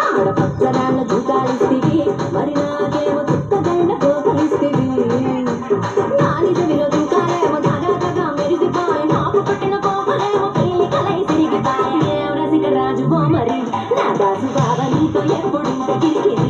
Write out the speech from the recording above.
ఆడపచ్చరాళ్ళ దూకాలిస్తివి మరి నాకేమో చుక్కగండ కోపలిస్తివి నాని చెవిలో దూకాలేమో తాగా మెరిసిపోయి నాకు పట్టిన కోపలేమో కలై తిరిగిపోయి ఏం రసిక రాజువో మరి నా దాసు బావ నీతో ఎప్పుడింత కిరికిరి